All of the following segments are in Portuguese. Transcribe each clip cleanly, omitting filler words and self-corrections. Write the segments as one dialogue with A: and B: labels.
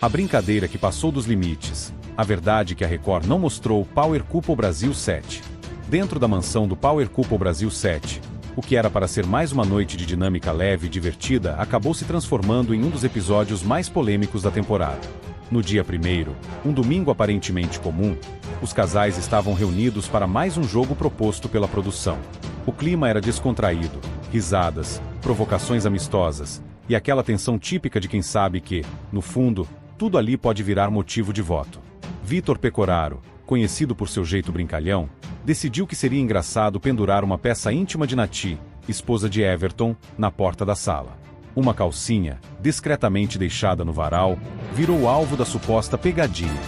A: A brincadeira que passou dos limites. A verdade que a Record não mostrou. Power Couple Brasil 7. Dentro da mansão do Power Couple Brasil 7, o que era para ser mais uma noite de dinâmica leve e divertida acabou se transformando em um dos episódios mais polêmicos da temporada. No dia 1º, um domingo aparentemente comum, os casais estavam reunidos para mais um jogo proposto pela produção. O clima era descontraído, risadas, provocações amistosas, e aquela tensão típica de quem sabe que, no fundo, tudo ali pode virar motivo de voto. Vitor Pecoraro, conhecido por seu jeito brincalhão, decidiu que seria engraçado pendurar uma peça íntima de Nati, esposa de Everton, na porta da sala. Uma calcinha, discretamente deixada no varal, virou alvo da suposta pegadinha.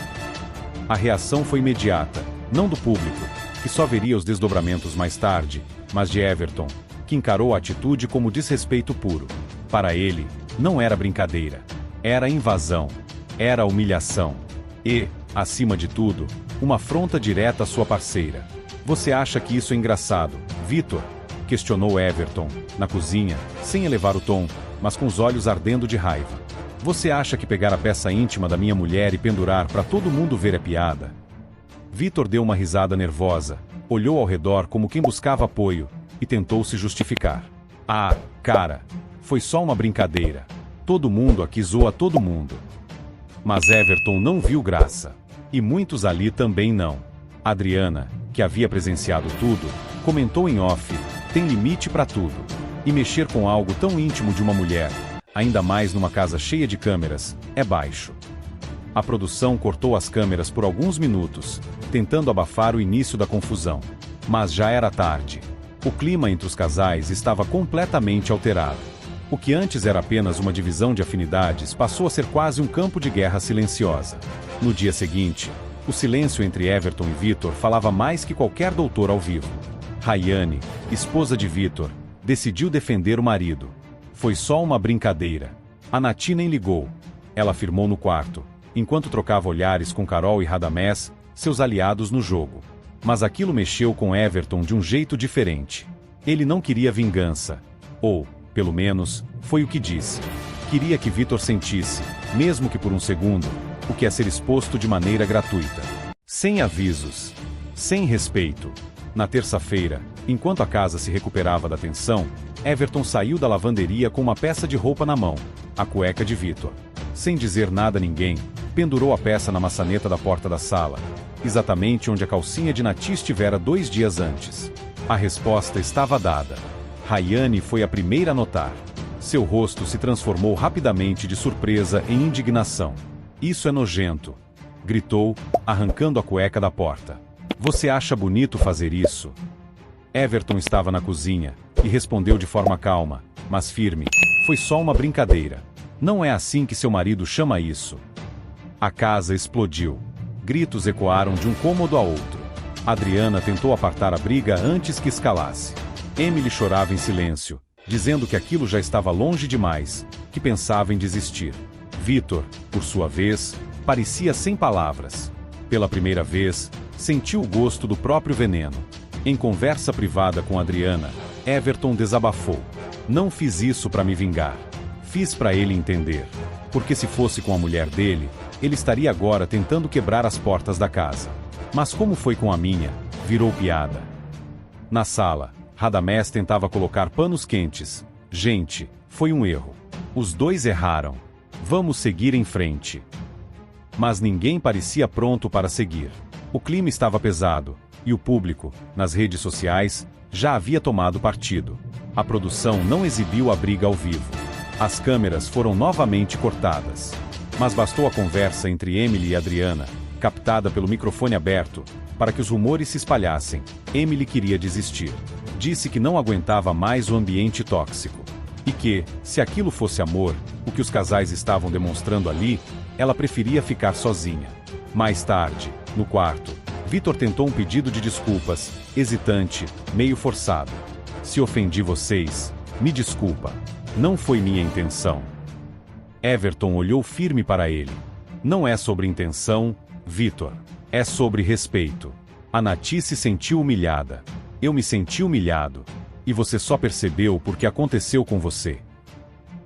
A: A reação foi imediata, não do público, que só veria os desdobramentos mais tarde, mas de Everton, que encarou a atitude como desrespeito puro. Para ele, não era brincadeira. Era invasão. Era humilhação. E, acima de tudo, uma afronta direta à sua parceira. Você acha que isso é engraçado, Vitor? Questionou Everton, na cozinha, sem elevar o tom, mas com os olhos ardendo de raiva. Você acha que pegar a peça íntima da minha mulher e pendurar para todo mundo ver é piada? Vitor deu uma risada nervosa, olhou ao redor como quem buscava apoio, e tentou se justificar. Ah, cara, foi só uma brincadeira. Todo mundo aqui zoa todo mundo. Mas Everton não viu graça. E muitos ali também não. Adriana, que havia presenciado tudo, comentou em off: tem limite para tudo. E mexer com algo tão íntimo de uma mulher, ainda mais numa casa cheia de câmeras, é baixo. A produção cortou as câmeras por alguns minutos, tentando abafar o início da confusão. Mas já era tarde. O clima entre os casais estava completamente alterado. O que antes era apenas uma divisão de afinidades passou a ser quase um campo de guerra silenciosa. No dia seguinte, o silêncio entre Everton e Vitor falava mais que qualquer doutor ao vivo. Rayane, esposa de Vitor, decidiu defender o marido. Foi só uma brincadeira. A Nati nem ligou. Ela afirmou no quarto, enquanto trocava olhares com Carol e Radamés, seus aliados no jogo. Mas aquilo mexeu com Everton de um jeito diferente. Ele não queria vingança. Ou, pelo menos, foi o que disse. Queria que Vitor sentisse, mesmo que por um segundo, o que é ser exposto de maneira gratuita. Sem avisos. Sem respeito. Na terça-feira, enquanto a casa se recuperava da tensão, Everton saiu da lavanderia com uma peça de roupa na mão, a cueca de Vitor. Sem dizer nada a ninguém, pendurou a peça na maçaneta da porta da sala, exatamente onde a calcinha de Nati estivera 2 dias antes. A resposta estava dada. Rayane foi a primeira a notar. Seu rosto se transformou rapidamente de surpresa em indignação. Isso é nojento, gritou, arrancando a cueca da porta. Você acha bonito fazer isso? Everton estava na cozinha e respondeu de forma calma, mas firme: foi só uma brincadeira. Não é assim que seu marido chama isso. A casa explodiu. Gritos ecoaram de um cômodo a outro. Adriana tentou apartar a briga antes que escalasse. Emily chorava em silêncio, dizendo que aquilo já estava longe demais, que pensava em desistir. Vitor, por sua vez, parecia sem palavras. Pela primeira vez, sentiu o gosto do próprio veneno. Em conversa privada com Adriana, Everton desabafou. Não fiz isso para me vingar. Fiz para ele entender. Porque se fosse com a mulher dele, ele estaria agora tentando quebrar as portas da casa. Mas como foi com a minha, virou piada. Na sala, Radamés tentava colocar panos quentes. Gente, foi um erro. Os dois erraram. Vamos seguir em frente. Mas ninguém parecia pronto para seguir. O clima estava pesado, e o público, nas redes sociais, já havia tomado partido. A produção não exibiu a briga ao vivo. As câmeras foram novamente cortadas. Mas bastou a conversa entre Emily e Adriana, captada pelo microfone aberto, para que os rumores se espalhassem. Emily queria desistir. Disse que não aguentava mais o ambiente tóxico. E que, se aquilo fosse amor, o que os casais estavam demonstrando ali, ela preferia ficar sozinha. Mais tarde, no quarto, Vitor tentou um pedido de desculpas, hesitante, meio forçado. Se ofendi vocês, me desculpa. Não foi minha intenção. Everton olhou firme para ele. Não é sobre intenção, Vitor. É sobre respeito. A Nati se sentiu humilhada. Eu me senti humilhado. E você só percebeu porque aconteceu com você.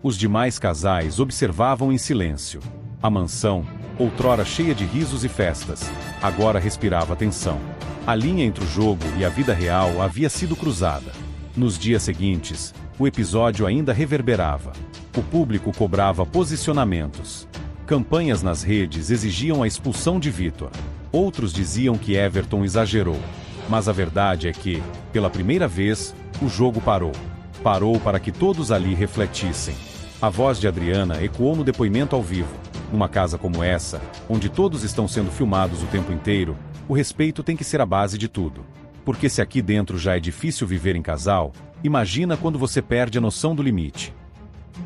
A: Os demais casais observavam em silêncio. A mansão, outrora cheia de risos e festas, agora respirava tensão. A linha entre o jogo e a vida real havia sido cruzada. Nos dias seguintes, o episódio ainda reverberava. O público cobrava posicionamentos. Campanhas nas redes exigiam a expulsão de Vitor. Outros diziam que Everton exagerou. Mas a verdade é que, pela primeira vez, o jogo parou. Parou para que todos ali refletissem. A voz de Adriana ecoou no depoimento ao vivo. Numa casa como essa, onde todos estão sendo filmados o tempo inteiro, o respeito tem que ser a base de tudo. Porque se aqui dentro já é difícil viver em casal, imagina quando você perde a noção do limite.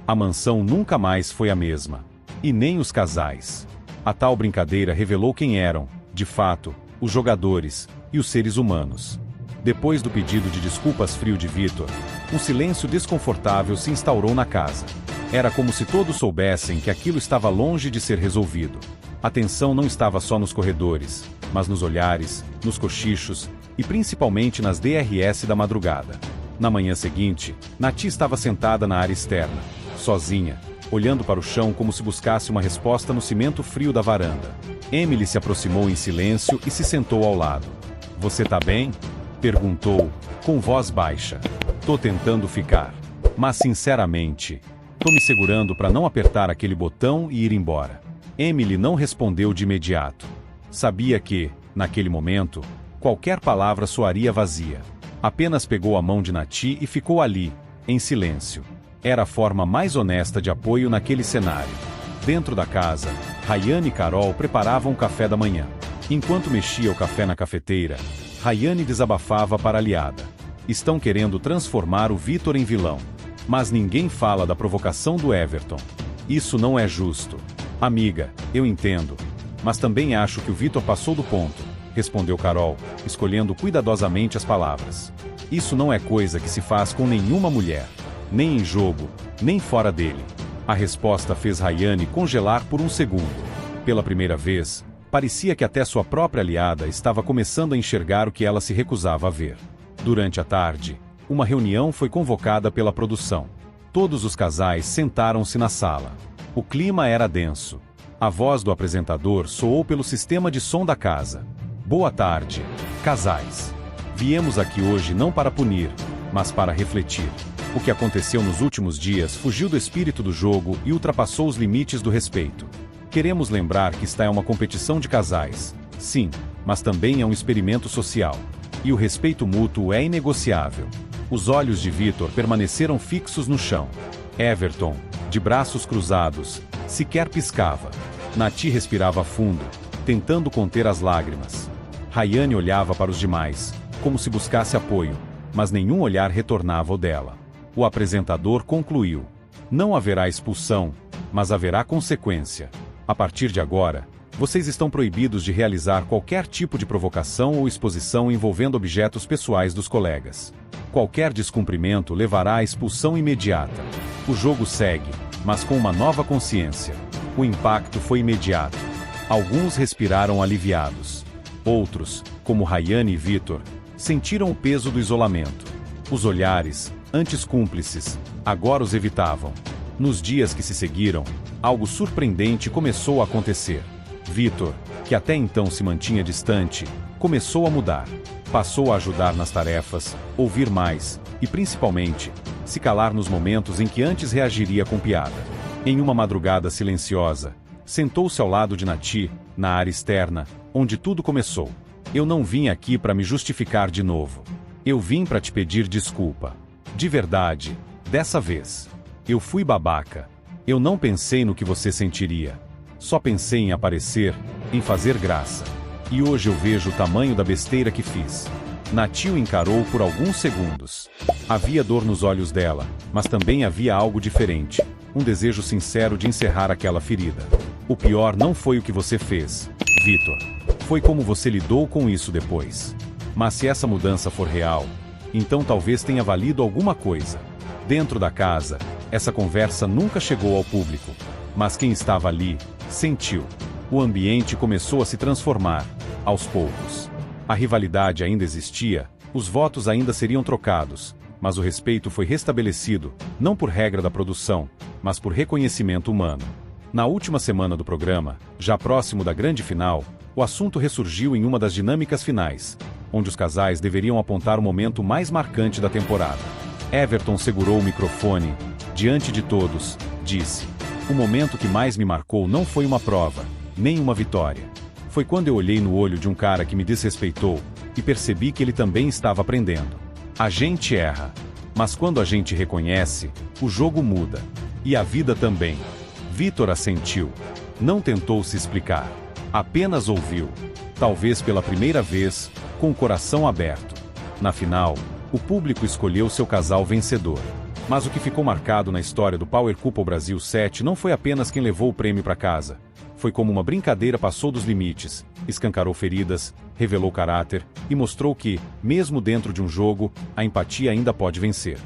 A: A mansão nunca mais foi a mesma. E nem os casais. A tal brincadeira revelou quem eram, de fato, os jogadores e os seres humanos. Depois do pedido de desculpas frio de Vitor, um silêncio desconfortável se instaurou na casa. Era como se todos soubessem que aquilo estava longe de ser resolvido. A tensão não estava só nos corredores, mas nos olhares, nos cochichos e principalmente nas DRS da madrugada. Na manhã seguinte, Naty estava sentada na área externa, sozinha, olhando para o chão como se buscasse uma resposta no cimento frio da varanda. Emily se aproximou em silêncio e se sentou ao lado. "Você tá bem?" perguntou, com voz baixa. "Tô tentando ficar. Mas sinceramente, tô me segurando para não apertar aquele botão e ir embora." Emily não respondeu de imediato. Sabia que, naquele momento, qualquer palavra soaria vazia. Apenas pegou a mão de Naty e ficou ali, em silêncio. Era a forma mais honesta de apoio naquele cenário. Dentro da casa, Rayane e Carol preparavam o café da manhã. Enquanto mexia o café na cafeteira, Rayane desabafava para a aliada. "Estão querendo transformar o Vitor em vilão. Mas ninguém fala da provocação do Everton. Isso não é justo." "Amiga, eu entendo. Mas também acho que o Vitor passou do ponto", respondeu Carol, escolhendo cuidadosamente as palavras. "Isso não é coisa que se faz com nenhuma mulher. Nem em jogo, nem fora dele." A resposta fez Rayane congelar por um segundo. Pela primeira vez, parecia que até sua própria aliada estava começando a enxergar o que ela se recusava a ver. Durante a tarde, uma reunião foi convocada pela produção. Todos os casais sentaram-se na sala. O clima era denso. A voz do apresentador soou pelo sistema de som da casa. "Boa tarde, casais. Viemos aqui hoje não para punir, mas para refletir. O que aconteceu nos últimos dias fugiu do espírito do jogo e ultrapassou os limites do respeito. Queremos lembrar que esta é uma competição de casais, sim, mas também é um experimento social. E o respeito mútuo é inegociável." Os olhos de Vitor permaneceram fixos no chão. Everton, de braços cruzados, sequer piscava. Naty respirava fundo, tentando conter as lágrimas. Rayane olhava para os demais, como se buscasse apoio, mas nenhum olhar retornava ao dela. O apresentador concluiu: "Não haverá expulsão, mas haverá consequência. A partir de agora, vocês estão proibidos de realizar qualquer tipo de provocação ou exposição envolvendo objetos pessoais dos colegas. Qualquer descumprimento levará à expulsão imediata. O jogo segue, mas com uma nova consciência." O impacto foi imediato. Alguns respiraram aliviados. Outros, como Rayane e Vitor, sentiram o peso do isolamento. Os olhares, antes cúmplices, agora os evitavam. Nos dias que se seguiram, algo surpreendente começou a acontecer. Vitor, que até então se mantinha distante, começou a mudar. Passou a ajudar nas tarefas, ouvir mais e, principalmente, se calar nos momentos em que antes reagiria com piada. Em uma madrugada silenciosa, sentou-se ao lado de Naty, na área externa, onde tudo começou. "Eu não vim aqui para me justificar de novo. Eu vim para te pedir desculpa. De verdade, dessa vez. Eu fui babaca. Eu não pensei no que você sentiria. Só pensei em aparecer, em fazer graça. E hoje eu vejo o tamanho da besteira que fiz." Naty o encarou por alguns segundos. Havia dor nos olhos dela, mas também havia algo diferente. Um desejo sincero de encerrar aquela ferida. "O pior não foi o que você fez, Vitor. Foi como você lidou com isso depois. Mas se essa mudança for real, então talvez tenha valido alguma coisa." Dentro da casa, essa conversa nunca chegou ao público. Mas quem estava ali, sentiu. O ambiente começou a se transformar, aos poucos. A rivalidade ainda existia, os votos ainda seriam trocados, mas o respeito foi restabelecido, não por regra da produção, mas por reconhecimento humano. Na última semana do programa, já próximo da grande final, o assunto ressurgiu em uma das dinâmicas finais, onde os casais deveriam apontar o momento mais marcante da temporada. Everton segurou o microfone, diante de todos, disse: "O momento que mais me marcou não foi uma prova, nem uma vitória. Foi quando eu olhei no olho de um cara que me desrespeitou e percebi que ele também estava aprendendo. A gente erra, mas quando a gente reconhece, o jogo muda. E a vida também." Vitor assentiu. Não tentou se explicar. Apenas ouviu. Talvez pela primeira vez, com o coração aberto. Na final, o público escolheu seu casal vencedor. Mas o que ficou marcado na história do Power Couple Brasil 7 não foi apenas quem levou o prêmio para casa. Foi como uma brincadeira passou dos limites, escancarou feridas, revelou caráter e mostrou que, mesmo dentro de um jogo, a empatia ainda pode vencer.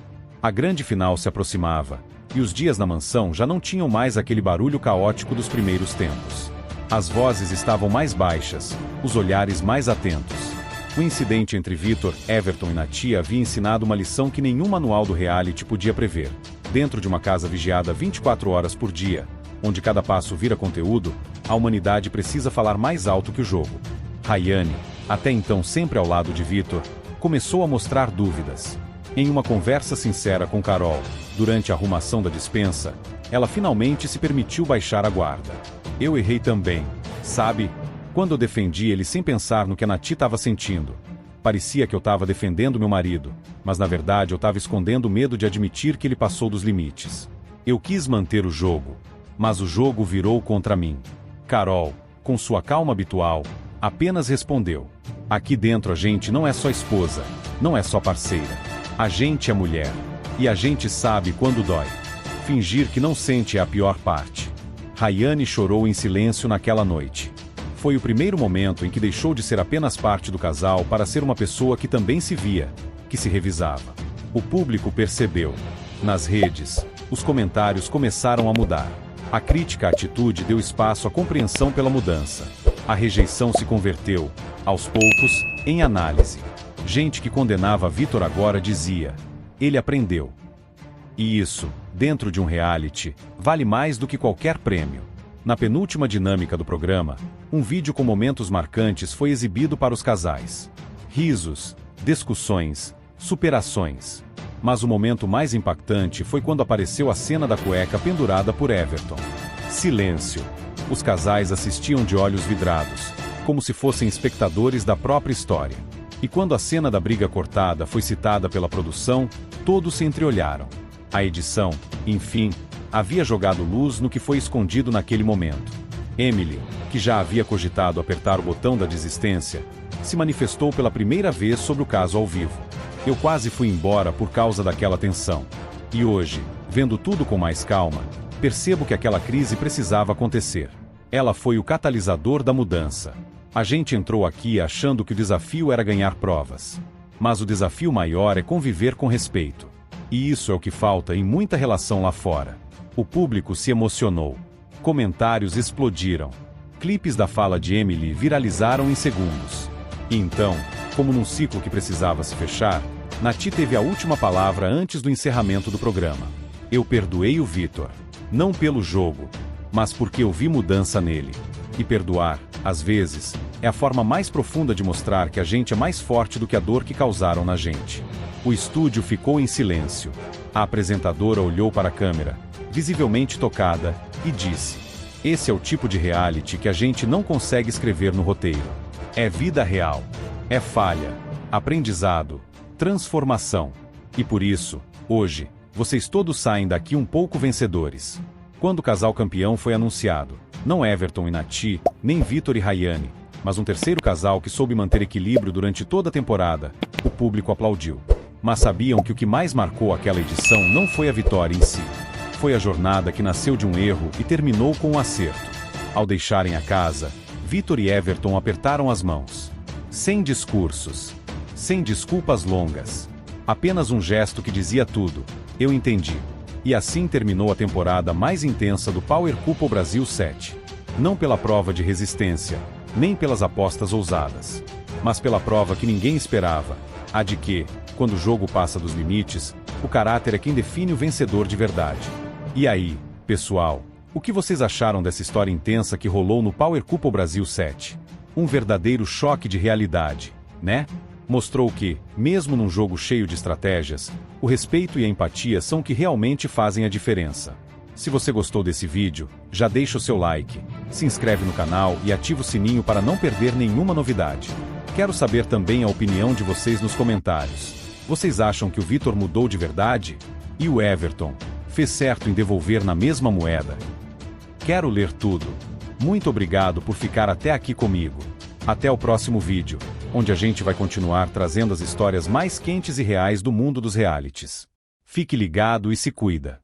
A: A grande final se aproximava, e os dias na mansão já não tinham mais aquele barulho caótico dos primeiros tempos. As vozes estavam mais baixas, os olhares mais atentos. O incidente entre Vitor, Everton e Natia havia ensinado uma lição que nenhum manual do reality podia prever. Dentro de uma casa vigiada 24 horas por dia, onde cada passo vira conteúdo, a humanidade precisa falar mais alto que o jogo. Rayane, até então sempre ao lado de Vitor, começou a mostrar dúvidas. Em uma conversa sincera com Carol, durante a arrumação da despensa, ela finalmente se permitiu baixar a guarda. "Eu errei também, sabe? Quando eu defendi ele sem pensar no que a Nati estava sentindo. Parecia que eu estava defendendo meu marido, mas na verdade eu estava escondendo o medo de admitir que ele passou dos limites. Eu quis manter o jogo, mas o jogo virou contra mim." Carol, com sua calma habitual, apenas respondeu: "Aqui dentro a gente não é só esposa, não é só parceira. A gente é mulher. E a gente sabe quando dói. Fingir que não sente é a pior parte." Rayane chorou em silêncio naquela noite. Foi o primeiro momento em que deixou de ser apenas parte do casal para ser uma pessoa que também se via, que se revisava. O público percebeu. Nas redes, os comentários começaram a mudar. A crítica à atitude deu espaço à compreensão pela mudança. A rejeição se converteu, aos poucos, em análise. Gente que condenava Vitor agora dizia: "Ele aprendeu." E isso, dentro de um reality, vale mais do que qualquer prêmio. Na penúltima dinâmica do programa, um vídeo com momentos marcantes foi exibido para os casais. Risos, discussões, superações. Mas o momento mais impactante foi quando apareceu a cena da cueca pendurada por Everton. Silêncio. Os casais assistiam de olhos vidrados, como se fossem espectadores da própria história. E quando a cena da briga cortada foi citada pela produção, todos se entreolharam. A edição, enfim, havia jogado luz no que foi escondido naquele momento. Emily, que já havia cogitado apertar o botão da desistência, se manifestou pela primeira vez sobre o caso ao vivo. "Eu quase fui embora por causa daquela tensão. E hoje, vendo tudo com mais calma, percebo que aquela crise precisava acontecer. Ela foi o catalisador da mudança. A gente entrou aqui achando que o desafio era ganhar provas. Mas o desafio maior é conviver com respeito. E isso é o que falta em muita relação lá fora." O público se emocionou. Comentários explodiram. Clipes da fala de Emily viralizaram em segundos. E então, como num ciclo que precisava se fechar, Nati teve a última palavra antes do encerramento do programa. "Eu perdoei o Vitor. Não pelo jogo, mas porque eu vi mudança nele. E perdoar, às vezes, é a forma mais profunda de mostrar que a gente é mais forte do que a dor que causaram na gente." O estúdio ficou em silêncio. A apresentadora olhou para a câmera, visivelmente tocada, e disse: "Esse é o tipo de reality que a gente não consegue escrever no roteiro. É vida real. É falha, aprendizado, transformação. E por isso, hoje, vocês todos saem daqui um pouco vencedores." Quando o casal campeão foi anunciado, não Everton e Nati, nem Vitor e Rayane, mas um terceiro casal que soube manter equilíbrio durante toda a temporada, o público aplaudiu. Mas sabiam que o que mais marcou aquela edição não foi a vitória em si. Foi a jornada que nasceu de um erro e terminou com um acerto. Ao deixarem a casa, Vitor e Everton apertaram as mãos. Sem discursos. Sem desculpas longas. Apenas um gesto que dizia tudo: "Eu entendi." E assim terminou a temporada mais intensa do Power Couple Brasil 7. Não pela prova de resistência, nem pelas apostas ousadas, mas pela prova que ninguém esperava, a de que, quando o jogo passa dos limites, o caráter é quem define o vencedor de verdade. E aí, pessoal, O que vocês acharam dessa história intensa que rolou no Power Couple Brasil 7? Um verdadeiro choque de realidade, né? Mostrou que, mesmo num jogo cheio de estratégias, o respeito e a empatia são o que realmente fazem a diferença. Se você gostou desse vídeo, já deixa o seu like, se inscreve no canal e ativa o sininho para não perder nenhuma novidade. Quero saber também a opinião de vocês nos comentários. Vocês acham que o Vitor mudou de verdade? E o Everton fez certo em devolver na mesma moeda? Quero ler tudo. Muito obrigado por ficar até aqui comigo. Até o próximo vídeo, onde a gente vai continuar trazendo as histórias mais quentes e reais do mundo dos realities. Fique ligado e se cuida.